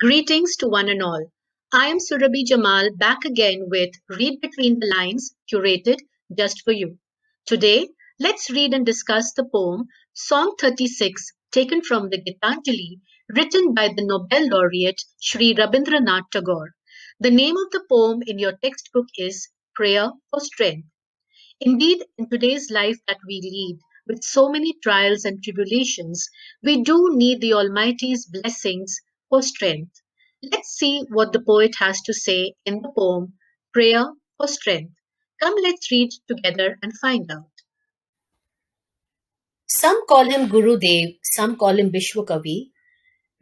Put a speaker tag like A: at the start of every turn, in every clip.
A: Greetings to one and all. I am Surabhi Jamal back again with Read Between the Lines, curated just for you. Today, let's read and discuss the poem Song 36, taken from the Gitanjali, written by the Nobel Laureate Shri Rabindranath Tagore. The name of the poem in your textbook is Prayer for Strength. Indeed, in today's life that we lead, with so many trials and tribulations, we do need the Almighty's blessings for strength. Let's see what the poet has to say in the poem Prayer for Strength. Come, let's read together and find out.
B: Some call him Gurudev, some call him Vishwakavi.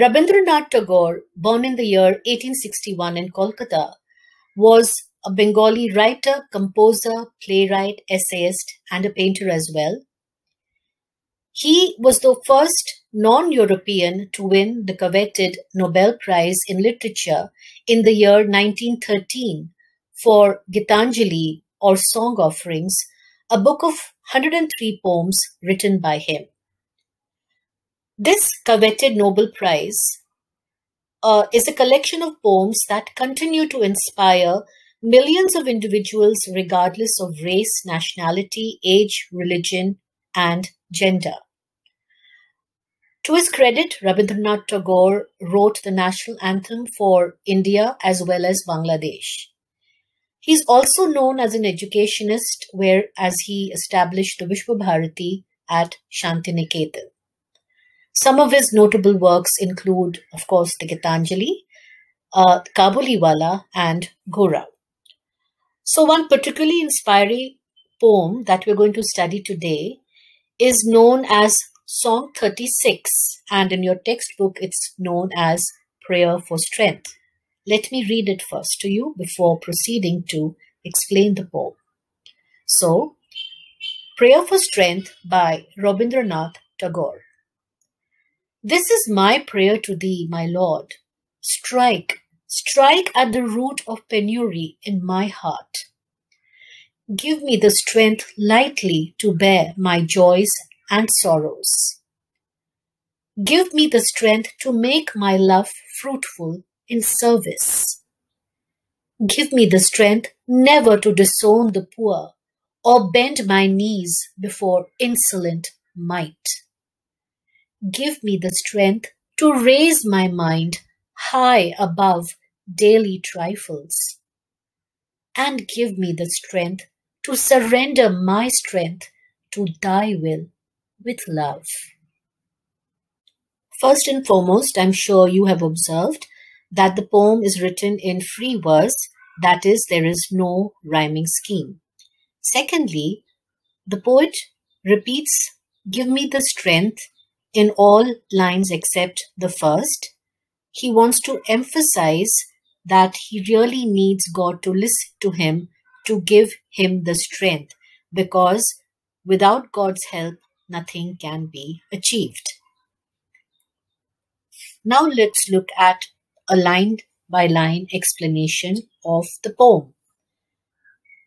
B: Rabindranath Tagore, born in the year 1861 in Kolkata, was a Bengali writer, composer, playwright, essayist, and a painter as well. He was the first non-European to win the coveted Nobel Prize in Literature in the year 1913 for Gitanjali, or Song Offerings, a book of 103 poems written by him. This coveted Nobel Prize is a collection of poems that continue to inspire millions of individuals regardless of race, nationality, age, religion, and gender. To his credit, Rabindranath Tagore wrote the national anthem for India as well as Bangladesh. He's also known as an educationist, whereas he established the Vishwa Bharati at Shantiniketan. Some of his notable works include, of course, the Gitanjali, Kabuliwala, and Gora. So one particularly inspiring poem that we're going to study today is known as Song 36, and in your textbook it's known as Prayer for Strength. Let me read it first to you before proceeding to explain the poem. So, Prayer for Strength by Rabindranath Tagore. This is my prayer to thee, my Lord. Strike, strike at the root of penury in my heart. Give me the strength lightly to bear my joys and sorrows. Give me the strength to make my love fruitful in service. Give me the strength never to disown the poor or bend my knees before insolent might. Give me the strength to raise my mind high above daily trifles. And give me the strength to surrender my strength to thy will with love. First and foremost, I'm sure you have observed that the poem is written in free verse, that is, there is no rhyming scheme. Secondly, the poet repeats, give me the strength in all lines except the first. He wants to emphasize that he really needs God to listen to him to give him the strength, because without God's help, nothing can be achieved. Now let's look at a line-by-line explanation of the poem.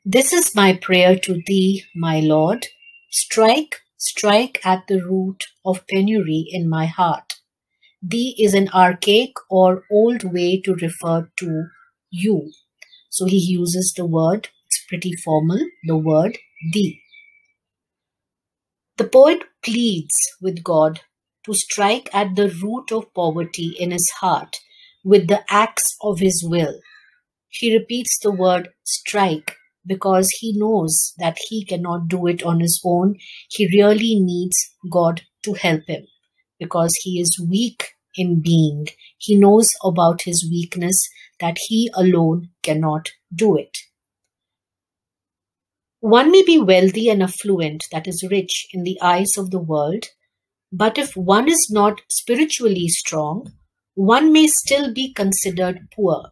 B: This is my prayer to thee, my Lord. Strike, strike at the root of penury in my heart. Thee is an archaic or old way to refer to you. So he uses the word, it's pretty formal, the word thee. The poet pleads with God to strike at the root of poverty in his heart with the axe of his will. He repeats the word strike because he knows that he cannot do it on his own. He really needs God to help him because he is weak in being. He knows about his weakness, that he alone cannot do it. One may be wealthy and affluent, that is rich in the eyes of the world, but if one is not spiritually strong, one may still be considered poor.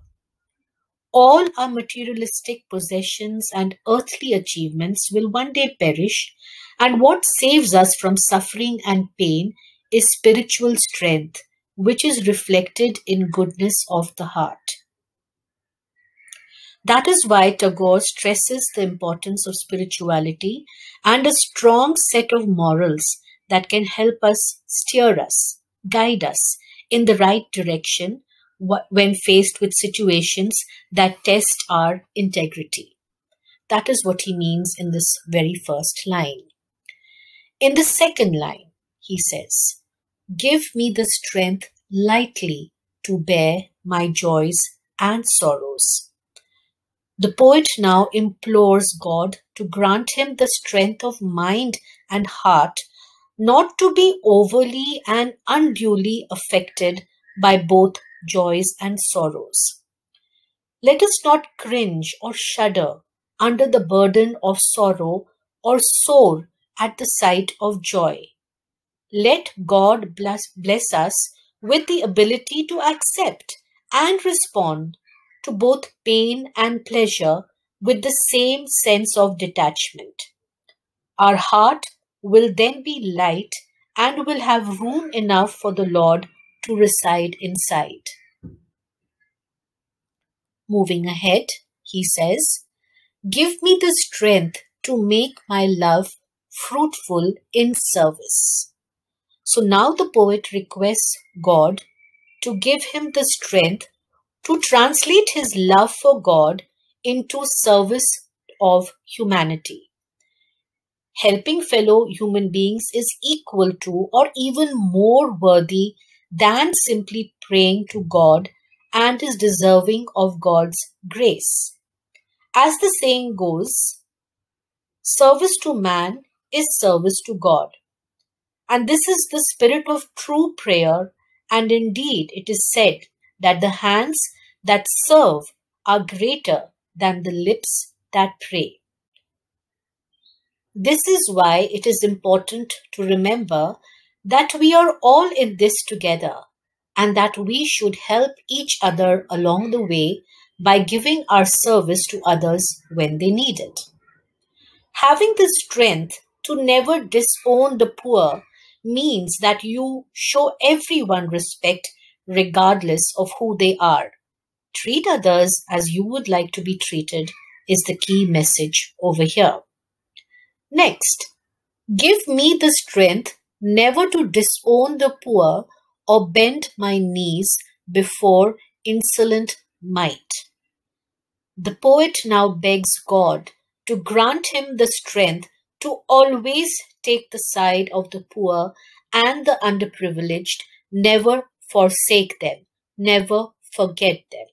B: All our materialistic possessions and earthly achievements will one day perish, and what saves us from suffering and pain is spiritual strength, which is reflected in goodness of the heart. That is why Tagore stresses the importance of spirituality and a strong set of morals that can help us, steer us, guide us in the right direction when faced with situations that test our integrity. That is what he means in this very first line. In the second line, he says, "Give me the strength lightly to bear my joys and sorrows." The poet now implores God to grant him the strength of mind and heart not to be overly and unduly affected by both joys and sorrows. Let us not cringe or shudder under the burden of sorrow or soar at the sight of joy. Let God bless us with the ability to accept and respond to both pain and pleasure with the same sense of detachment. Our heart will then be light and will have room enough for the Lord to reside inside. Moving ahead, he says, "Give me the strength to make my love fruitful in service." So now the poet requests God to give him the strength to translate his love for God into service of humanity. Helping fellow human beings is equal to or even more worthy than simply praying to God and is deserving of God's grace. As the saying goes, service to man is service to God. And this is the spirit of true prayer, and indeed it is said that the hands that serve are greater than the lips that pray. This is why it is important to remember that we are all in this together and that we should help each other along the way by giving our service to others when they need it. Having the strength to never disown the poor means that you show everyone respect regardless of who they are. Treat others as you would like to be treated is the key message over here. Next, give me the strength never to disown the poor or bend my knees before insolent might. The poet now begs God to grant him the strength to always take the side of the poor and the underprivileged, never forsake them, never forget them.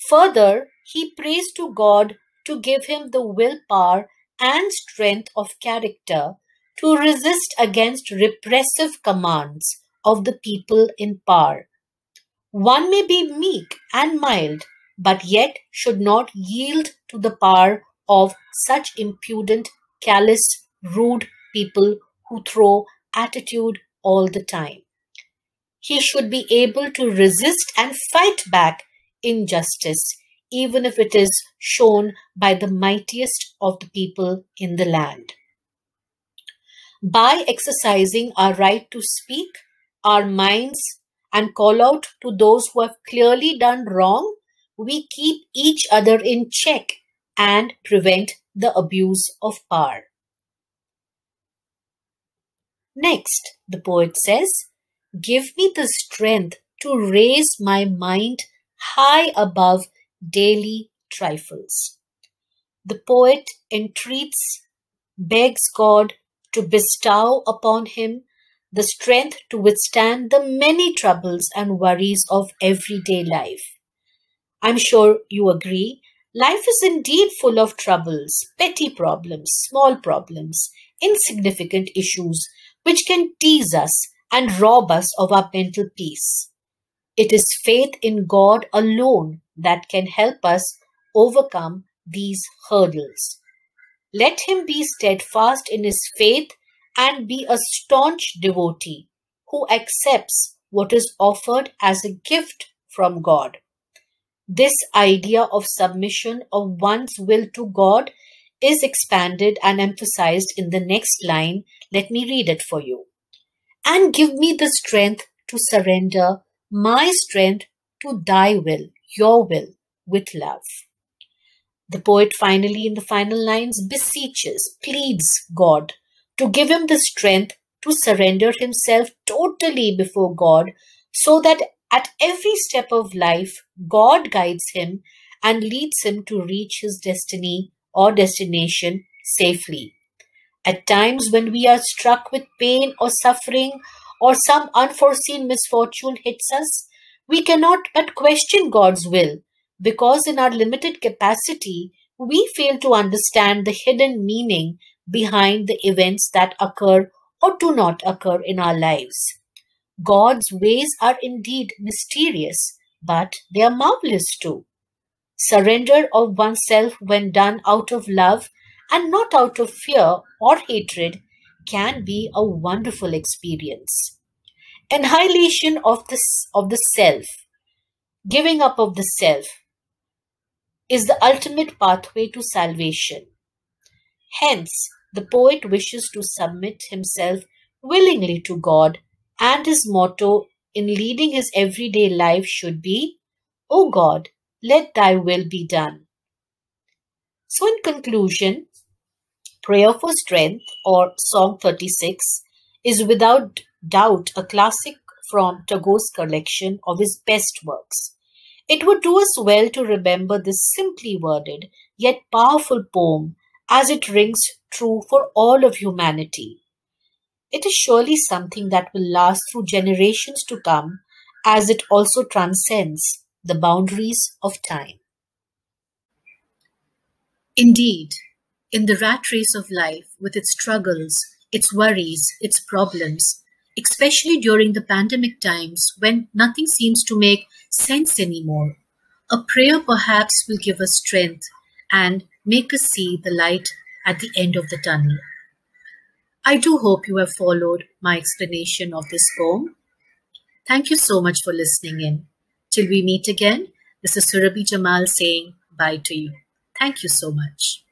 B: Further, he prays to God to give him the willpower and strength of character to resist against repressive commands of the people in power. One may be meek and mild, but yet should not yield to the power of such impudent, callous, rude people who throw attitude all the time. He should be able to resist and fight back injustice, even if it is shown by the mightiest of the people in the land. By exercising our right to speak our minds and call out to those who have clearly done wrong, we keep each other in check and prevent the abuse of power. Next, the poet says, "Give me the strength to raise my mind high above daily trifles." The poet entreats, begs God to bestow upon him the strength to withstand the many troubles and worries of everyday life. I'm sure you agree, life is indeed full of troubles, petty problems, small problems, insignificant issues, which can tease us and rob us of our mental peace. It is faith in God alone that can help us overcome these hurdles. Let him be steadfast in his faith and be a staunch devotee who accepts what is offered as a gift from God. This idea of submission of one's will to God is expanded and emphasized in the next line. Let me read it for you. "And give me the strength to surrender my strength to thy will, your will, with love." The poet finally, in the final lines, beseeches, pleads God to give him the strength to surrender himself totally before God so that At every step of life, God guides him and leads him to reach his destiny or destination safely. At times when we are struck with pain or suffering or some unforeseen misfortune hits us, we cannot but question God's will because in our limited capacity, we fail to understand the hidden meaning behind the events that occur or do not occur in our lives. God's ways are indeed mysterious, but they are marvelous too. Surrender of oneself when done out of love and not out of fear or hatred can be a wonderful experience. Annihilation of the self, giving up of the self, is the ultimate pathway to salvation. Hence, the poet wishes to submit himself willingly to God, and his motto in leading his everyday life should be, O God, let thy will be done. So, in conclusion, Prayer for Strength, or Song 36, is without doubt a classic from Tagore's collection of his best works. It would do us well to remember this simply worded yet powerful poem as it rings true for all of humanity. It is surely something that will last through generations to come, as it also transcends the boundaries of time. Indeed, in the rat race of life, with its struggles, its worries, its problems, especially during the pandemic times when nothing seems to make sense anymore, a prayer perhaps will give us strength and make us see the light at the end of the tunnel. I do hope you have followed my explanation of this poem. Thank you so much for listening in. Till we meet again, this is Surabhi Jamal saying bye to you. Thank you so much.